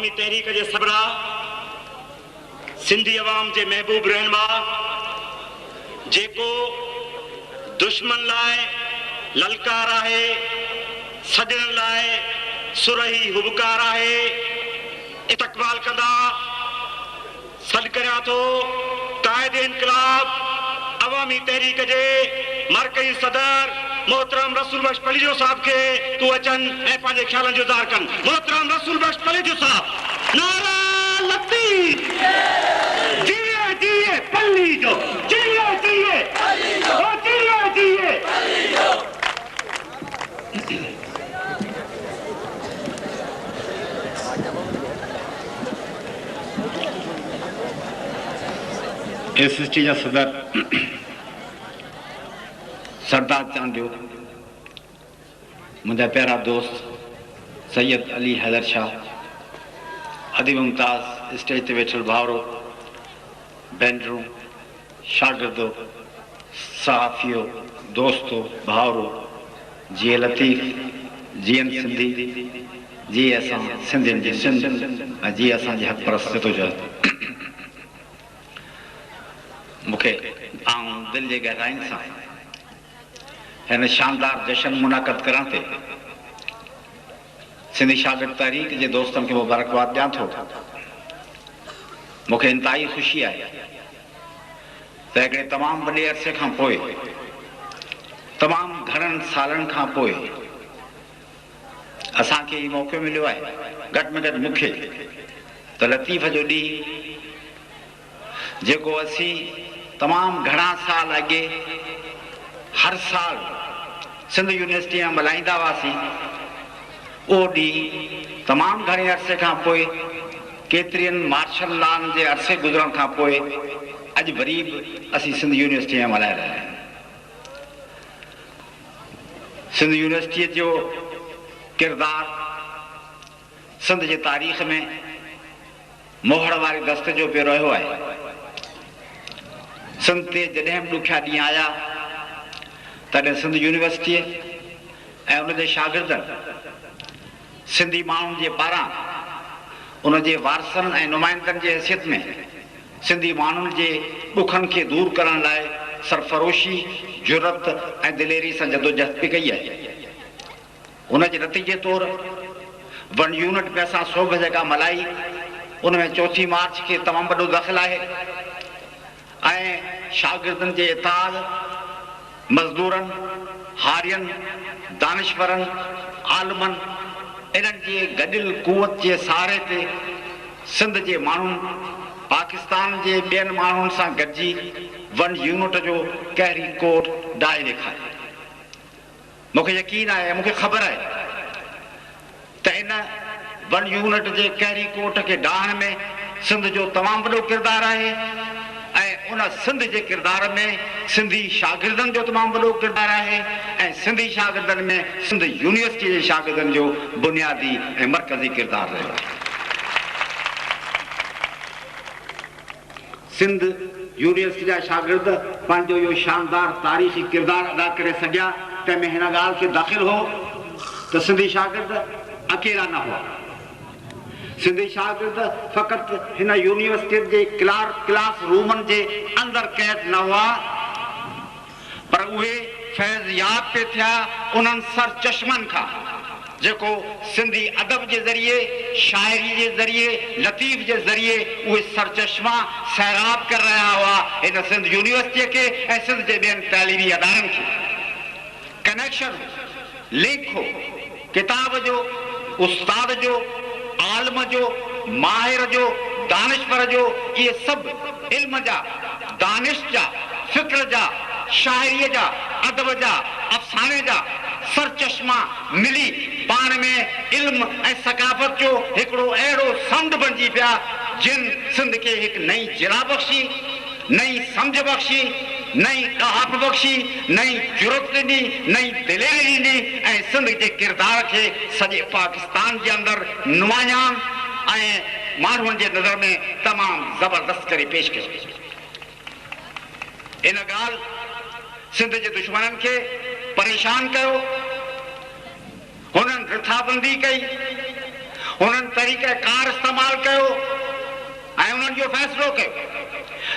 अवामी तहरीक जे सबरा सिंधी अवाम जे महबूब रहनुमा जेको दुश्मन लाए ललकार आहे, सजण लाए सुरही हुबकार आहे, इस्तक़बाल कंदा सॾ करियां थो कायदे इनकलाब अवामी तहरीक जे मरकज़ी सदर मोहतरम रसूल बख्श पलीजो साहब के तू अचन ऐं पंहिंजे ख्यालनि जो इज़हार कन। मोहतरम रसूल बख्श पलीजो साहब। नारा लतीफ़ जिए जिए पलीजो, जिए जिए पलीजो, जिए जिए पलीजो। एसएसटी जा सदर सरदार चांदियो, मुझा प्यारा दोस्त सैयद अली हैदर शाह, अदीब मुमताज़ स्टेज ते वेठल भावरो, भेनरूं, शागिर्दो, सहाफ़ियो, दोस्तो, भावरो, जी लतीफ़, जीअं सिंधी, जी असां सिंधियुनि जी सिंध, जी असांजी हक़ परस्त थो चए। मूंखे आऊं दिलि जे गहराइनि सां हिन शानदार जश्न मुनाक़द करण ते सिंधी शागिर्द तहरीक जे दोस्तनि खे मुबारकबाद ॾियां थो। मूंखे इंतहाई ख़ुशी आहे त हिकिड़े तमामु वॾे अरसे खां पोइ, तमामु घणनि सालनि खां पोइ असांखे हीउ मौक़ो मिलियो आहे, घटि में घटि मूंखे, त लतीफ़ जो ॾींहुं जेको असीं तमामु घणा साल अॻे हर साल सिंध यूनिवर्सिटी में मल्हाईंदा हुआसीं, उहो ॾींहुं तमामु घणे अरसे खां पोइ, केतिरनि मार्शल लॉन जे अरसे गुज़रण खां पोइ अॼु वरी बि असीं सिंध यूनिवर्सिटी में मल्हाए रहिया आहियूं। सिंध यूनिवर्सिटीअ जो किरदारु सिंध जे तारीख़ में मोहर वारे दस्ते जो पियो रहियो आहे। सिंध ते जॾहिं बि ॾुखिया ॾींहं आया तॾहिं सिंध यूनिवर्सिटीअ ऐं उनजे शागिर्दनि सिंधी माण्हुनि जे पारां उनजे वारसनि ऐं नुमाइंदनि जे हैसियत में सिंधी माण्हुनि जे ॾुखनि खे दूरि करण लाइ सरफ़रोशी, जुरत ऐं दिलेरी सां जदोजहद पई कई आहे। उनजे नतीजे तौरु 1 यूनिट में असां 100 जॻह मल्हाई, उनमें 4 मार्च खे तमामु वॾो दख़ल आहे ऐं शागिर्दनि जे इताद, मज़दूरनि, हारियनि, दानिशवरनि, आलमनि, इन्हनि जे गॾियल कुवत जे सहारे ते सिंध जे माण्हुनि पाकिस्तान जे ॿियनि माण्हुनि सां गॾिजी 1 यूनिट जो कहरी कोट डाए ॾेखारियो। मूंखे यकीन आहे, मूंखे ख़बर आहे त इन 1 यूनिट जे कहरी कोट खे डाहण में सिंध जो तमामु वॾो किरदारु आहे ऐं उन सिंध जे किरदार में सिंधी शागिर्दनि जो तमामु वॾो किरदारु आहे ऐं सिंधी शागिर्दनि में सिंध यूनिवर्सिटी जे शागिर्दनि जो बुनियादी ऐं मरकज़ी किरदारु रहियो आहे। सिंध यूनिवर्सिटी जा शागिर्द पंहिंजो इहो शानदार तारीख़ी किरदारु अदा करे सघिया। तंहिंमें हिन ॻाल्हि खे दाख़िल हो त सिंधी शागिर्द अकेला न हुआ। सिंधी शागिर्द फ़क़ति हिन यूनिवर्सिटी जे क्लास रूमनि जे अंदरि क़ैद न हुआ, पर उहे फैज़ याद पे थिया उन्हनि सर चश्मनि खां जेको सिंधी अदब जे ज़रिए, शाइरी जे ज़रिए, लतीफ़ जे ज़रिए उहे सर चश्मा सैराब करे रहिया हुआ हिन सिंध यूनिवर्सिटीअ खे ऐं सिंध जे ॿियनि तइलीमी अदारनि खे। कनेक्शन, लिंक हो किताब जो, उस्ताद जो, आलम जो, माहिर जो, दानिशवर जो, इहे सभु इल्म जा, दानिश जा, फ़िक्र जा, शाइरीअ जा, अदब जा, अफ़साने जा सर चश्मा मिली पाण में इल्म ऐं सकाफ़त जो हिकिड़ो अहिड़ो समुंड बणिजी पिया जिन सिंध खे हिकु नई जिरा बख़्शी, नई सम्झ बख़्शी, नई ॾहाप बख़्शी, नई जुरत ॾिनी, नई दिलेरी ॾिनी ऐं सिंध जे किरदार खे सॼे पाकिस्तान जे अंदरि नुमायान ऐं माण्हुनि जे नज़र में तमामु ज़बरदस्त करे पेश कयो। इन ॻाल्हि सिंध जे दुश्मननि खे परेशान कयो, हुननि रिथाबंदी कई, उन्हनि तरीक़ेकार इस्तेमालु कयो ऐं उन्हनि जो फ़ैसिलो कयो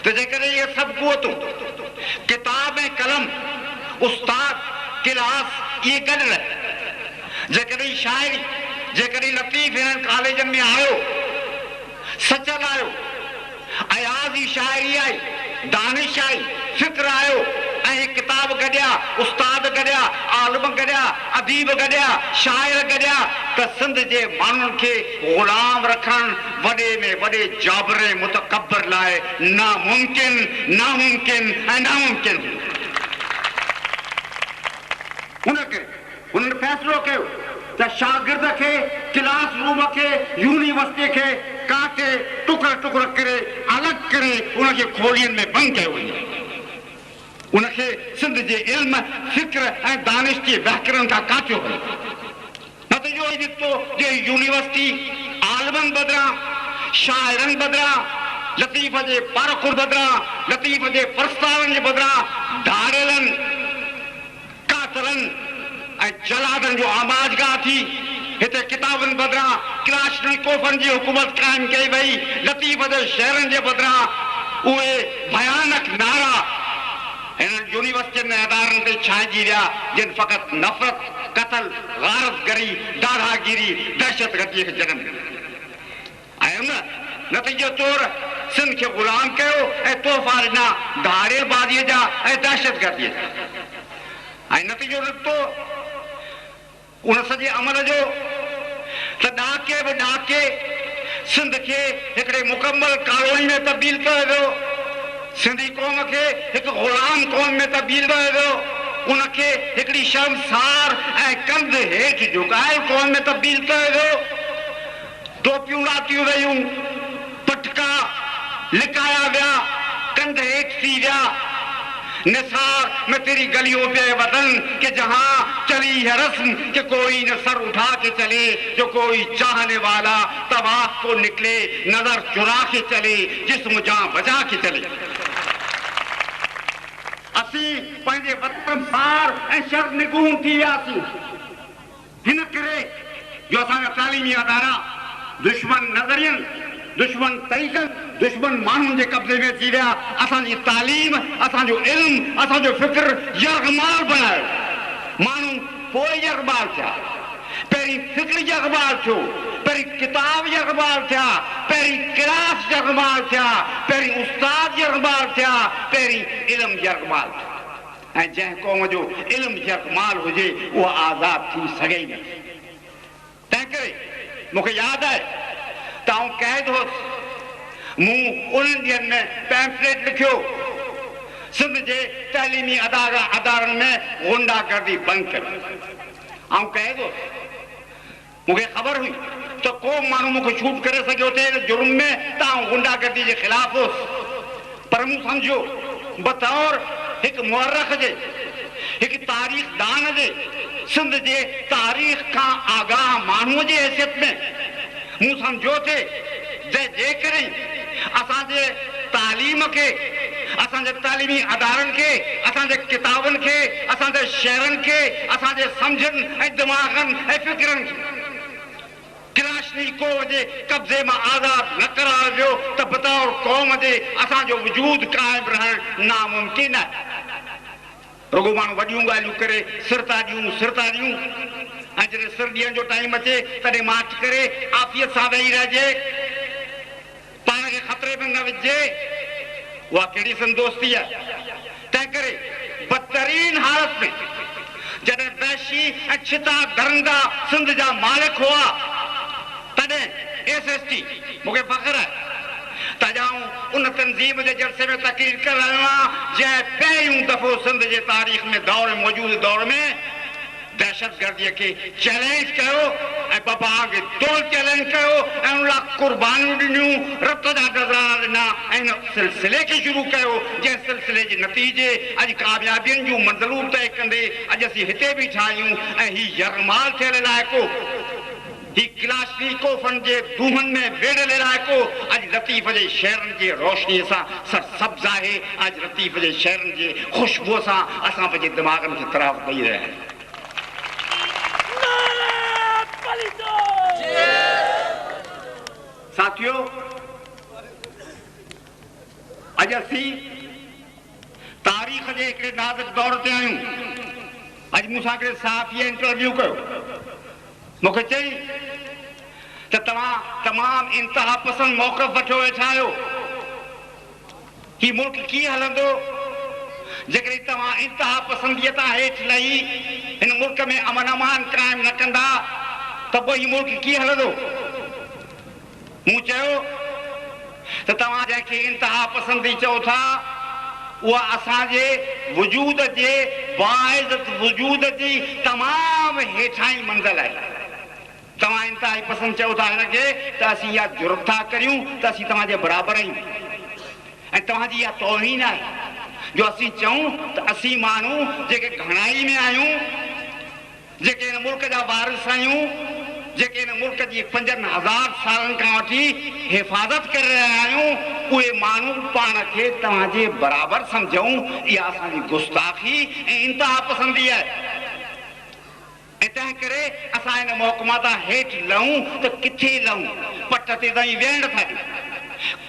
त जेकॾहिं इहे सभु क़ुवतूं किताब ऐं कलम उस्ताद क्लास इहे गॾु रहे, जेकॾहिं शाइरी जेकॾहिं लतीफ़ हिननि कॉलेजनि में आयो, सचल आयो, अयाज़ी शाइरी आई, दानिश आई, फ़िक्र आयो ऐं किताब गॾिया, उस्ताद गॾिया, आलिम गॾिया, अदीब गॾिया, शाइर गॾिया त सिंध जे माण्हुनि खे ग़ुलाम रखणु वॾे में वॾे जाबिर मुतकब्बिर लाइ नामुमकिन ऐं नामुमकिन। हुननि फ़ैसिलो कयो त शागिर्द खे क्लास रूम खे यूनिवर्सिटी खे काटे टुकर टुकर करे अलॻि करे उनखे खोलियुनि में बंदि कयो वञे। उनखे सिंध जे इल्म फ़िक्र ऐं दानिश जे वहकरनि खां काटियो वञे। नतीजो ई निकितो जे यूनिवर्सिटी आलिमनि बदिरां, शाइरनि बदिरां, लतीफ़ जे पारखुर बदिरां, लतीफ़ जे प्रस्तावनि जे बदिरां धाड़ेलनि, कातलनि ऐं जलादनि जो आमाजगाह थी। हिते किताबनि बदिरां क्लाशनिकोफनि जी हुकूमत क़ाइमु कई वई। लतीफ़ जे शहरनि जे बदिरां उहे भयानक नारा हिननि यूनिवर्सिटियुनि ऐं अदारनि ते छांइजी विया जिन फ़क़ति नफ़रत, क़तल, ग़ारतगरी, दादागिरी, दहशतगर्दीअ खे जनम ॾिनो ऐं उन नतीजे तौरु सिंध खे ग़ुलाम कयो ऐं तोहफ़ा ॾिना धाड़ेलबाज़ीअ जा ऐं दहशतगर्दीअ जा। ऐं नतीजो निकितो उन सॼे अमल जो त ॾाके बि ॾाके सिंध खे हिकिड़े मुकमल कॉलोनी में तब्दील कयो वियो, सिंधी क़ौम खे हिकु ग़ुलाम क़ौम में तब्दील कयो वियो, उनखे हिकिड़ी शर्मसार ऐं कंध हेठि झुकायल क़ौम में तब्दील कयो वियो। टोपियूं लाथियूं वयूं, पटका लिकाया विया, कंध हेठि थी विया। निसार में तेरी गलियों पे वतन के जहां चली है रस्म कि कोई न सर उठा के चले, जो कोई चाहने वाला तवाफ को निकले, नजर चुरा के चले, जिस्म जान बचा के चले। असी पंहिंजे वतन सार ऐं शर्मनिगूं थी वियासीं। हिन करे जो असांजा तालीमी अदारा दुश्मन नज़रियनि, दुश्मन तरीक़नि, दुश्मन माण्हुनि जे कब्ज़े में थी विया। असांजी तालीम, असांजो इल्म, असांजो फ़िक्र यरगमाल बनायो। माण्हू पोइ यरगमाल थिया, पहिरीं फ़िक्र यरगमाल थियो, पहिरीं किताब यरगमाल थिया, पहिरीं क्लास यरगमाल थिया, पहिरीं उस्ताद यरगमाल थिया, पहिरीं इल्म यरगमाल थियो। ऐं जंहिं क़ौम जो इल्म यरगमाल हुजे उहा आज़ाद थी सघे ई नथी। तंहिं करे मूंखे यादि आहे त आउं क़ैद हुउसि, मूं उन्हनि ॾींहंनि में पैम्फलेट लिखियो सिंध जे तइलीमी अदारनि में गुंडागर्दी बंदि कयो। आउं क़ैद हुउसि, मूंखे ख़बर हुई त को माण्हू मूंखे शूट करे सघियो थे जुर्म में त आउं गुंडागर्दी जे ख़िलाफ़ हुउसि। पर मूं सम्झो बतौर हिकु मुअर्रख़ जे, हिकु तारीख़ दान जे, सिंध जे तारीख़ खां आगाह माण्हूअ जे हैसियत में मूं सम्झो थे जेकॾहिं असांजे तालीम खे, असांजे तालीमी अदारनि खे, असांजे किताबनि खे, असांजे शहरनि खे, असांजे सम्झनि ऐं दिमाग़नि ऐं फ़िक्रनि खे क्लाशनिकोव जे कब्ज़े मां आज़ाद न करायो वियो त बतौर क़ौम जे असांजो वजूद क़ाइमु रहणु नामुमकिन आहे। रुॻो माण्हू वॾियूं ॻाल्हियूं करे सिर था ॾियूं ऐं जॾहिं सिर ॾियण जो टाइम अचे तॾहिं माठ करे आफ़ियत सां वेही रहिजे, पाण खे ख़तरे में न विझे। उहा कहिड़ी संदोस्ती आहे। तंहिं करे बदतरीन हालत में जॾहिं वहशी ऐं छिता दरंदा सिंध जा मालिक हुआ तॾहिं SST मूंखे फ़ख्रु आहे त आऊं उन तंज़ीम जे जलसे में तक़रीर करे रहियो आहियां जंहिं पहिरियों दफ़ो सिंध जे तारीख़ में दौर मौजूदु दौर में दहशतगर्दीअ खे चैलेंज कयो ऐं बबा खे तोड़ चैलेंज कयो ऐं उन लाइ क़ुर्बानियूं ॾिनियूं, रत जा नज़राना ॾिना ऐं हिन सिलसिले खे शुरू कयो जंहिं सिलसिले जे नतीजे अॼु कामयाबियुनि जूं मंज़िलूं तय कंदे अॼु असीं हिते बीठा आहियूं। ऐं हीउ यरगमाल थियल इलाइक़ो, ही क्लाशनिकोफनि जे दूहनि में वेड़ियल इलाइक़ो अॼु लतीफ़ जे शहरनि जे रोशनीअ सां सरसब्ज़ आहे। अॼु लतीफ़ जे शहरनि जे ख़ुशबूअ सां असां पंहिंजे दिमाग़नि खे तराव ॾेई रहिया आहियूं। साथियों, अॼु असीं तारीख़ जे हिकिड़े नाज़ुक दौर ते आहियूं। अॼु मूंसां हिकिड़े सहाफ़ीअ इंटरव्यू कयो, मूंखे चई त तव्हां तमामु इंतिहा पसंद मौक़िफ़ वठो वेठा आहियो। हीउ मुल्क कीअं हलंदो जेकॾहिं तव्हां इंतिहा पसंदीअ तां हेठि लही हिन मुल्क में अमन अमान क़ाइमु न कंदा त पोइ हीउ मुल्क कीअं हलंदो? मूं चयो त तव्हां जंहिंखे इंतिहा पसंदी चओ था उहा असांजे वजूद जे बाइज़त वजूद जी तमामु हेठाई मंज़िल आहे। तव्हां इंतिहाई पसंदि चओ था हिनखे त असीं इहा जुर्त था करियूं त असीं तव्हांजे बराबरि आहियूं ऐं तव्हांजी इहा तौहीन आहे जो असीं चऊं त असीं माण्हू जेके घणाई में आहियूं, जेके हिन मुल्क जा वारिस आहियूं, जेके हिन मुल्क जी 5000 सालनि खां वठी हिफ़ाज़त करे रहिया आहियूं, उहे माण्हू पाण खे तव्हांजे बराबरि सम्झूं। इहा असांजी गुस्ताखी ऐं इंतिहा पसंदी आहे ऐं तंहिं करे असां हिन महकमा तां हेठि लहूं त किथे लहूं? पट ते ताईं वेहण था ॾियूं,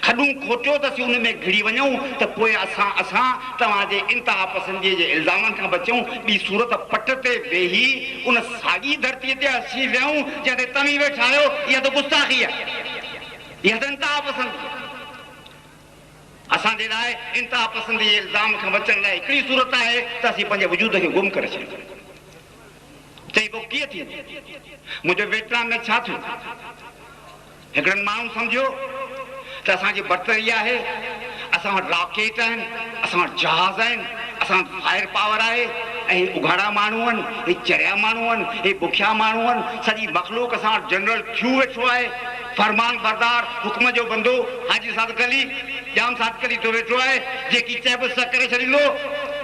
खॾूं खोटियो त असीं उन में घिड़ी वञूं त पोइ असां तव्हांजे इंतिहा पसंदीअ जे इल्ज़ामनि खां बचूं। ॿी सूरत पट ते वेही उन साॻी धरतीअ ते असीं विहूं जिते तव्हीं वेठा आहियो। इहा त गुस्ताखी आहे, इहा त इंतिहा पसंदी। असांजे लाइ इंतिहा पसंदीअ जे इल्ज़ाम खां बचण लाइ हिकिड़ी सूरत आहे त असीं पंहिंजे वजूद खे गुम करे छॾियूं। चई पोइ कीअं थींदो? मुंहिंजे वियतनाम में छा थियो? हिकिड़नि माण्हू सम्झो त असांजी बरतरी आहे, असां वटि रॉकेट आहिनि, असां वटि जहाज़ आहिनि, असां वटि फायर पावर आहे ऐं हे उघाड़ा माण्हू आहिनि, हे चरिया माण्हू आहिनि, हे बुखिया माण्हू आहिनि। सॼी मख़लूक असां वटि जनरल क्यू वेठो आहे, फरमान बरदार हुकुम जो बंदो हाजी सादिक अली जाम सादिक अली तो वेठो आहे, जेकी चइबो स करे छॾींदो।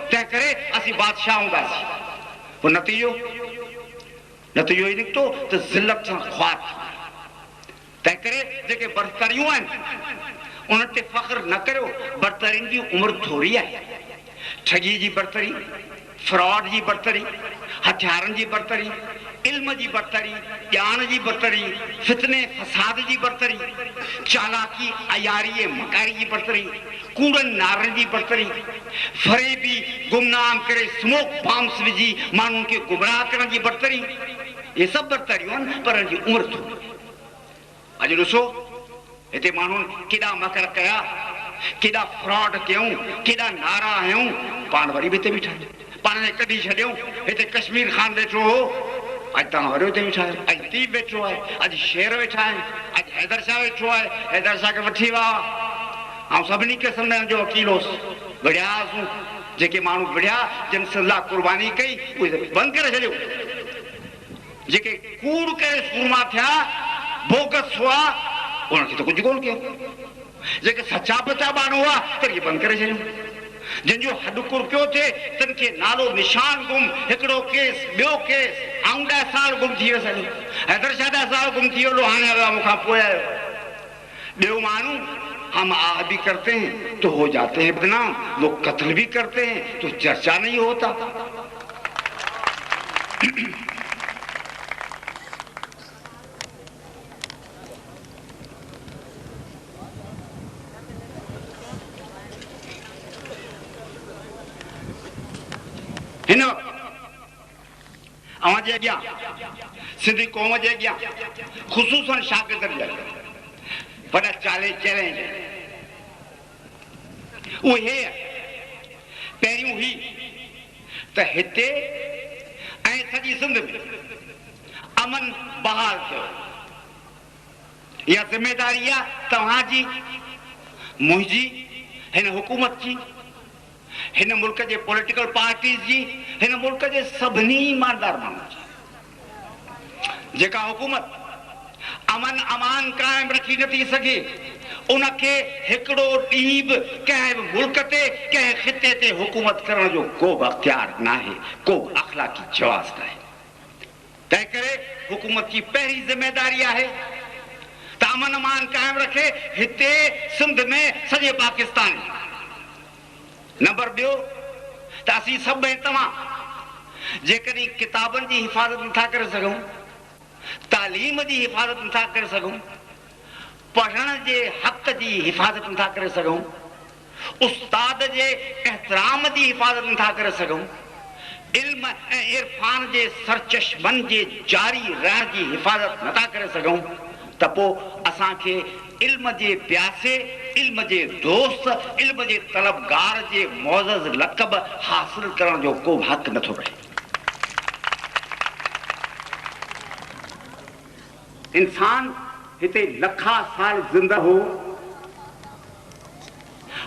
तंहिं करे असीं बादशाह हूंदासीं। पोइ नतीजो ई निकितो त ज़िलत सां ख्वार। तंहिं करे जेके बरतरियूं आहिनि उन ते फ़ख्रु न करियो। बरतरियुनि जी उमिरि थोरी आहे। ठगी जी बरतरी, फ्रॉड जी बरतरी, हथियारनि जी बरतरी, इल्म जी बरतरी, ॼाण जी बरतरी, फितने फसाद जी बरतरी, चालाकी अयारी ऐं मकारी जी बरतरी, कूड़नि नारनि जी बरतरी, फरेबी गुमनाम करे स्मोक बॉम्ब्स विझी माण्हुनि खे गुमराह करण जी बरतरी। इहे सभु बरतरियूं आहिनि पर जी उमिरि थोरी। अॼु ॾिसो हिते माण्हुनि केॾा मकर कया, केॾा फ्रॉड कयूं, केॾा नारा हयूं, पाण वरी बि हिते बीठा आहियूं। पाण खे कढी छॾियूं। हिते कश्मीर ख़ान वेठो हो, अॼु तव्हां वरी हिते बीठा आहियो। अॼु दीप वेठो आहे, अॼु शेर वेठा आहिनि, अॼु हैदर शाह वेठो आहे, हैदर शाह खे वठी विया। ऐं सभिनी क़िस्मनि जो वकील होसि, विढ़ियासीं। जेके माण्हू विढ़िया जिन सज़ा कुर्बानी कई उहे बंदि करे छॾियो। जेके कूड़ करे सूरमा थिया, बोगस हुआ, उनखे त कुझु कोन कयो। जेके सचा बचा माण्हू हुआ त इहे बंदि करे छॾियूं। जिन जो हॾु कुरपियो थिए तिन खे नालो निशान गुम, हिकिड़ो केस, ॿियो केस, आऊं 10 साल गुम थी वियो। सॼो हैदर शाह 10 साल गुम थी वियो, हाणे आयो मूंखां पोइ आयो। ॿियो माण्हू हम आह भी करते हैं तो हो जाते हैं बदनाम, लोग कत्ल भी करते हैं तो चर्चा नहीं होता। हिन वक़्तु अवां जे अॻियां सिंधी क़ौम जे अॻियां ख़ुसूसन शागिर्दनि जे अॻियां वॾा चैलेंज उहे पहिरियों ही त हिते ऐं सॼी सिंध में अमन बहाल थियो। इहा ज़िमेदारी आहे तव्हांजी, मुंहिंजी, हिन हुकूमत जी, हिन मुल्क जे पॉलिटिकल पार्टीज़ जी, हिन मुल्क जे सभिनी ईमानदार माण्हुनि जी। जेका हुकूमत अमन अमान क़ाइमु रखी नथी सघे उनखे हिकिड़ो ॾींहुं बि कंहिं बि मुल्क ते कंहिं ख़िते ते हुकूमत करण जो को बि अख़्तियार न आहे, को बि अख़लाक़ी जवाज़ न आहे। तंहिं करे हुकूमत जी पहिरीं ज़िमेदारी आहे त अमन अमान क़ाइमु रखे हिते सिंध में सॼे पाकिस्तान। नंबर ॿियो त असीं सभु ऐं तव्हां जेकॾहिं किताबनि जी हिफ़ाज़त नथा करे सघूं, तालीम जी हिफ़ाज़त नथा करे सघूं, पढ़ण जे हक़ जी हिफ़ाज़त नथा करे सघूं, उस्ताद जे एहतराम जी हिफ़ाज़त नथा करे सघूं, इल्म ऐं इरफान जे सरचश्मन जे जारी रहण जी हिफ़ाज़त नथा करे सघूं, त पोइ असांखे इल्म जे प्यासे, इल्म जे दोस्त, इल्म जे तलबगार जे मोज़ज़ लक़ब हासिल करण जो को बि हक़ नथो रहे। इंसान हिते लखा साल ज़िंदा हो,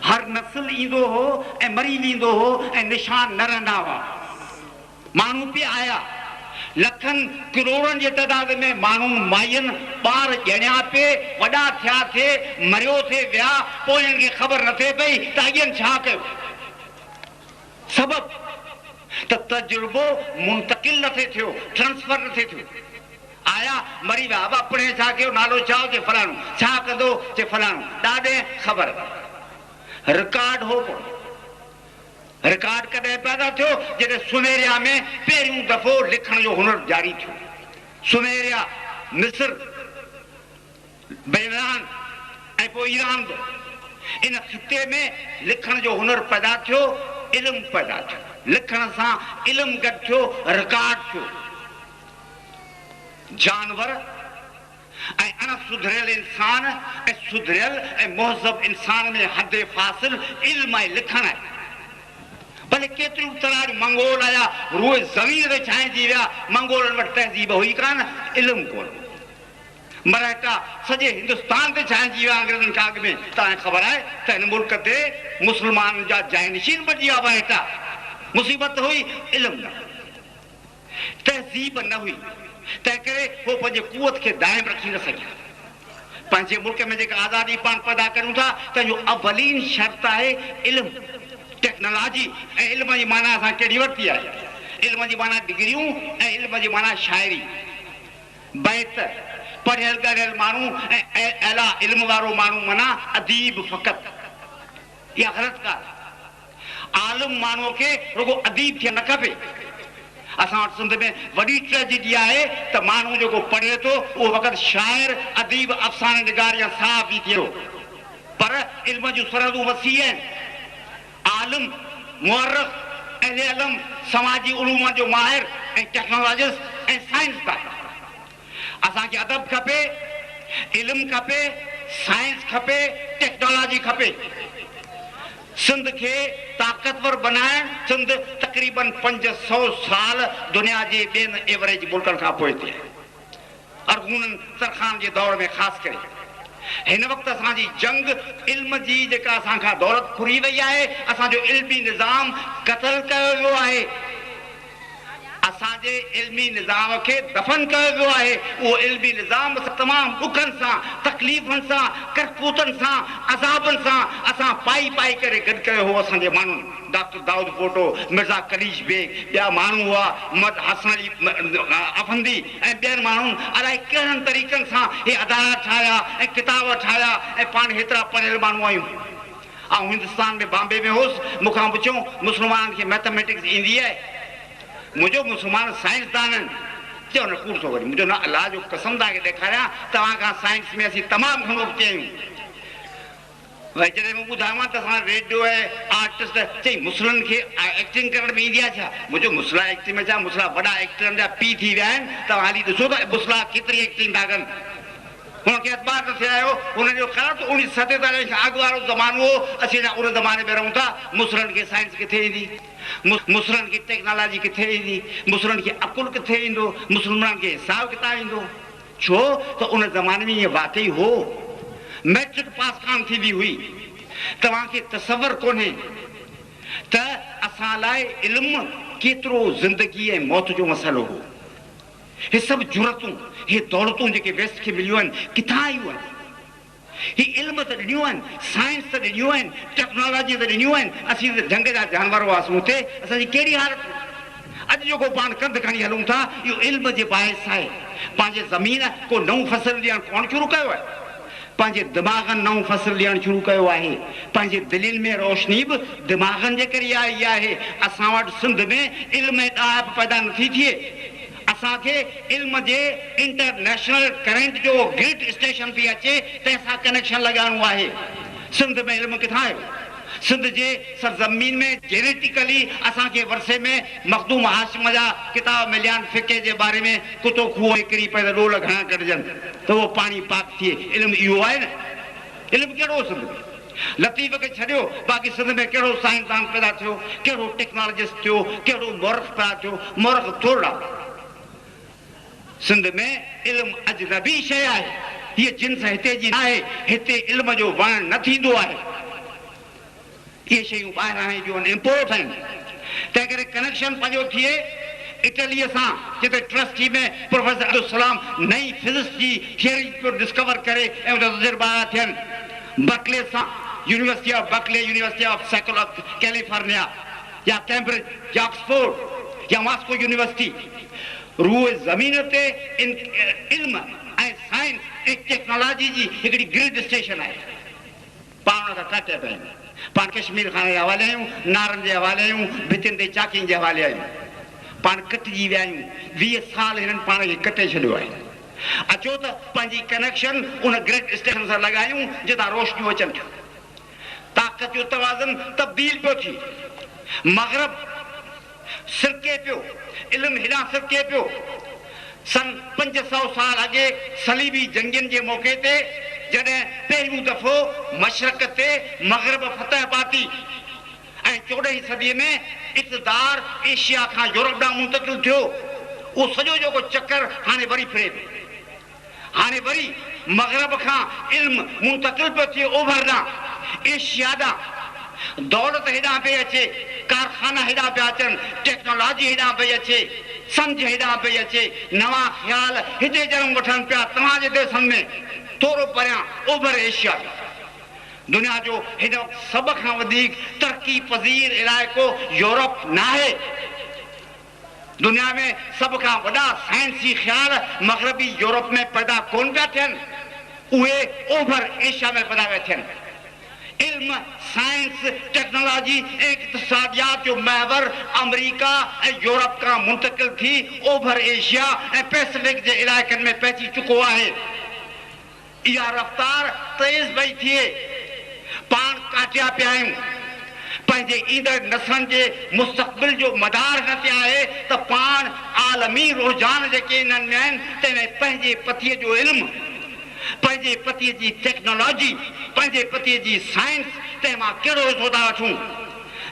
हर नस्ल ईंदो हो ऐं मरी वेंदो हो ऐं निशान न रहंदा हुआ। माण्हू पिया आया, लखनि करोड़नि जे तइदाद में माण्हू माइनि ॿार ॼणिया पे, वॾा थिया थे, मरियो थे विया, पोइ हिननि खे ख़बर न थिए पई त अॻियनि छा कयो। सबबु त तजुर्बो मुंतकिल न थिए थियो, ट्रांसफर न थिए थियो। आया मरी विया, अब अपने छा कयो, नालो छा जे फलाणो, छा कंदो जे फलाणो, ॾाढे ख़बर। रिकॉर्ड हो, रिकॉर्ड कॾहिं पैदा थियो जॾहिं सुमेरिया में पहिरियों दफ़ो लिखण जो हुनर जारी थियो। सुमेरिया, मिस्र, बेलान ऐं पोइ ईरान, इन खिते में लिखण जो हुनर पैदा थियो, इल्म पैदा थियो। लिखण सां इल्म गॾु थियो, रिकॉर्ड थियो। जानवर ऐं अण सुधरियल इंसान ऐं सुधरियल ऐं मुहज़ब इंसान में हद फासिल इल्म ऐं लिखण आहे। भले केतिरियूं तरह मंगोल आया, रोज़ ज़मीन ते छांइजी विया, मंगोलनि वटि तहज़ीब हुई कान, इल्म कोन। मराठा सॼे हिंदुस्तान ते छांइजी विया अंग्रेज़नि खां अॻु में। तव्हांखे ख़बर आहे त हिन मुल्क ते मुस्लमाननि जा जानिशीन बणिजी विया मराठा। मुसीबत हुई, इल्म न, तहज़ीब न हुई, तंहिं करे उहो पंहिंजे कुवत खे दाइम रखी न सघिया। पंहिंजे मुल्क में जेका आज़ादी पाण पैदा करूं था, तंहिंजो अवलीन शर्त आहे इल्म, टेक्नोलॉजी। ऐं इल्म जी माना असां कहिड़ी वरिती आहे? इल्म जी माना डिग्रियूं ऐं इल्म जी माना शाइरी, बैत, पढ़ियल ॻढ़ियल माण्हू ऐं अला इल्म वारो माण्हू माना अदीब फ़क़ति। इहा ग़लति ॻाल्हि। आलिम माण्हूअ खे रुॻो अदीब थियणु न खपे। असां वटि सिंध में वॾी ट्रेजिडी आहे त माण्हू जेको पढ़े थो उहो फ़क़ति शाइर, अदीब, अफ़साने निगार या सहाफ़ी थियो, पर इल्म जूं सरहदूं वसी आहिनि। आलिम, मुअर्रिख़, अहले इल्म, समाजी उलूम जो माहिर ऐं टेक्नोलॉजिस्ट ऐं साइंसदान। असांखे अदब खपे, इल्म खपे, साइंस खपे, टेक्नोलॉजी खपे। सिंध खे ताक़तवर बनाइण, सिंध तक़रीबन 500 साल दुनिया जे ॿियनि एवरेज मुल्कनि खां पोइ थिए, अरगूननि सरखान जे दौर में ख़ासि करे। हिन वक़्तु असांजी जंग इल्म जी जेका असांखां दौलत खुरी वई आहे, असांजो इल्मी निज़ाम क़तल कयो वियो आहे, असांजे इल्मी निज़ाम खे दफ़न कयो वियो आहे। उहो इल्मी निज़ाम तमामु ॾुखनि सां, तकलीफ़ुनि सां, करतूतनि सां, अज़ाबनि सां असां पाई पाई करे गॾु कयो हो। असांजे माण्हुनि, डॉक्टर दाऊद फोटो, मिर्ज़ा कलीश बेग, ॿिया माण्हू हुआ, मोहम्मद हसन अली अफंदी ऐं ॿियनि माण्हुनि अलाए कहिड़नि तरीक़नि सां हे अदारा ठाहिया ऐं किताब ठाहिया ऐं पाण हेतिरा पढ़ियल माण्हू आहियूं। ऐं हिंदुस्तान में बॉम्बे में हुउसि, मूंखां पुछियो मुस्लमाननि खे मैथमेटिक्स ईंदी आहे? मुंहिंजो मुस्लमान साइंसदान आहिनि। चयो न कूड़ थो वरी। मुंहिंजो न अलाह जो कसम तव्हांखे ॾेखारियां, तव्हां खां साइंस में असीं तमामु घणो अॻिते आहियूं। भई जॾहिं मूं ॿुधायोमांव त असां रेडियो आहे, आर्टिस्ट, चई मुस्लिमनि खे एक्टिंग करण में ईंदी आहे छा? मुंहिंजो मुस्ला एक्टिंग में छा, मुस्ला वॾा एक्टरनि जा पीउ थी विया आहिनि। तव्हां हली ॾिसो त मुस्ला केतिरी एक्टिंग था कनि। हुनखे अख़बार न थिया आयो, हुनजो ख़्यालु त 1947 खां अॻु वारो ज़मानो हो, असीं उन ज़माने में रहूं था। मुस्लिमनि खे साइंस किथे ईंदी? मुस्लिमनि खे टेक्नोलॉजी किथे ईंदी? मुस्लिमनि खे अकुल किथे ईंदो? मुस्लमाननि खे हिसाब किताब ईंदो? छो त उन ज़माने में इहे वाक़ई हो। मैट्रिक पास कान थींदी हुई। तव्हांखे तसवर कोन्हे त असां लाइ इल्मु केतिरो ज़िंदगी ऐं मौत जो मसइलो हो। हे सभु जुरतूं, हे दौलतूं जेके वेस्ट खे मिलियूं आहिनि, किथां आयूं आहिनि? ही इल्म त ॾिनियूं आहिनि, साइंस त ॾिनियूं आहिनि, टेक्नोलॉजी त ॾिनियूं आहिनि। असीं त झंग जा जानवर हुआसीं हुते। असांजी कहिड़ी हालत? अॼु जेको पाण कंध खणी हलूं था, इहो इल्म जे बाहिस आहे। पंहिंजे ज़मीन को नओं फ़सुलु ॾियणु कोन शुरू कयो आहे, पंहिंजे दिमाग़नि नओं फ़सुलु ॾियणु शुरू कयो आहे। पंहिंजे दिलनि में रोशनी बि दिमाग़नि जे करे आई आहे। असां वटि सिंध में इल्म ऐं ॾाहप पैदा नथी थिए। असांखे इल्म जे इंटरनेशनल करंट जो ग्रिड स्टेशन बि अचे तंहिंसां कनेक्शन लॻाइणो आहे। सिंध में इल्म किथां आयो? सिंध जे सरज़मीन में जेनेटिकली असांखे वरसे में मखदूम हाशिम जा किताब मिलिया आहिनि फिके जे बारे में, कुतो खूह हिकिड़ी पैदा ॾोल घणा कढजनि त उहो पाणी पाक थिए। इल्मु इहो आहे न। इल्मु कहिड़ो सिंध में? लतीफ़ खे छॾियो, बाक़ी सिंध में कहिड़ो साइंसदान पैदा थियो, कहिड़ो टेक्नोलॉजिस्ट थियो, कहिड़ो मुरख पैदा थियो? मुरख थोड़ा। सिंध में इल्मु अजनबी शइ आहे। हीअ जिन्स हिते जी न आहे। हिते इल्म जो वण न थींदो आहे। इहे शयूं ॿाहिरां जूं इम्पोर्ट आहिनि। तंहिं करे कनेक्शन पंहिंजो थिए इटलीअ सां, जिते ट्रस्टी में प्रोफेसर अब्दुल सलाम नई फिजिक्स जी थियरी पियो डिस्कवर करे ऐं उनजा तजुर्बा थियनि। बर्कले सां, university of Berkeley, university of California या कैम्ब्रिज या ऑक्सफोर्ड या मॉस्को यूनिवर्सिटी, रूए ज़मीन ते इल्म ऐं साइंस ऐं टेक्नोलॉजी जी हिकिड़ी ग्रिड स्टेशन आहे। पाण खां काटे पिया आहिनि। पाण कश्मीर खाने जे हवाले आहियूं, नारनि जे हवाले आहियूं, भितियुनि ते चाकियुनि जे हवाले आहियूं। पाण कटिजी विया आहियूं। 20 साल हिननि पाण खे कटे छॾियो आहे। अचो त पंहिंजी कनेक्शन उन ग्रिड स्टेशन सां लॻायूं जितां रोशनियूं अचनि थियूं। ताक़त जो तवाज़न तब्दील पियो थी। मग़रब सिरके पियो, इल्मु हेॾां सिरके पियो। सन 500 साल अॻे सलीबी जंगियुनि जे मौक़े ते जॾहिं पहिरियों दफ़ो मशरक़ ते मग़रब फतह पाती ऐं 14हीं सदीअ में इक़्तिदार एशिया खां यूरोप ॾांहुं मुंतक़िल थियो, उहो सॼो जेको चकर हाणे वरी फिरे पियो। हाणे वरी मग़रब खां इल्मु मुंतक़िल पियो थिए ओभर ॾांहुं, एशिया ॾांहुं। दौलत हेॾां पई अचे, कारखाना हेॾां पिया अचनि, टेक्नोलॉजी हेॾां पई अचे, सम्झ हेॾां पई अचे, नवां ख़्याल हिते जनम वठनि पिया तव्हांजे देशनि में। थोरो परियां ओभर एशिया, दुनिया जो हिन वक़्तु सभ खां वधीक तरक़ी पज़ीर इलाइक़ो यूरोप न आहे। दुनिया में सभ खां वॾा साइंसी ख़्याल मग़रबी यूरोप में पैदा कोन पिया थियनि, उहे ओभर एशिया में पैदा पिया थियनि। इल्म, साइंस, टेक्नोलॉजी ऐं इक़्तिसादियात जो महवर अमेरिका ऐं यूरोप खां मुंतक़िल थी ओभर एशिया ऐं पैसिफिक जे इलाइक़नि में पहुची चुको आहे। इहा रफ़्तार तेज़ पई थिए। पाण काटिया पिया आहियूं। पंहिंजे ईंदड़ नसलनि जे मुस्तक़बिल जो मदार न थिया आहे त पाण आलमी रुझान जेके इन्हनि में आहिनि तंहिंमें पंहिंजे पतीअ जो इल्मु, पंहिंजे पतीअ जी टेक्नोलॉजी, पंहिंजे पतीअ जी साइंस, तंहिंमां कहिड़ो हिसो था वठूं।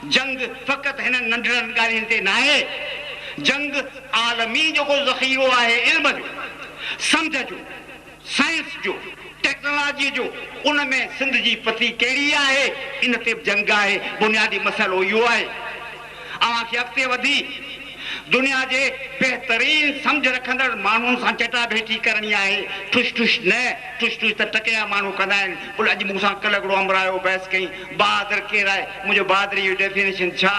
जंग फ़क़ति हिननि नंढड़नि ॻाल्हियुनि ते न आहे। जंग आलमी जेको ज़ख़ीरो आहे इल्म जो, सम्झ जो, साइंस जो, टेक्नोलॉजी जो, उन में सिंध जी पती कहिड़ी आहे, इन ते जंग आहे। बुनियादी मसइलो इहो आहे। अव्हांखे अॻिते वधी दुनिया जे बहितरीन सम्झ रखंदड़ माण्हुनि सां चटा भेटी करणी आहे। ठुश ठुश न, ठुश ठुश त टकिया माण्हू कंदा आहिनि। बोले अॼु मूंसां कल्ह हिकिड़ो अमरायो बहस कई, बहादुर केरु आहे? मुंहिंजो बहादुरी जो डेफिनेशन छा?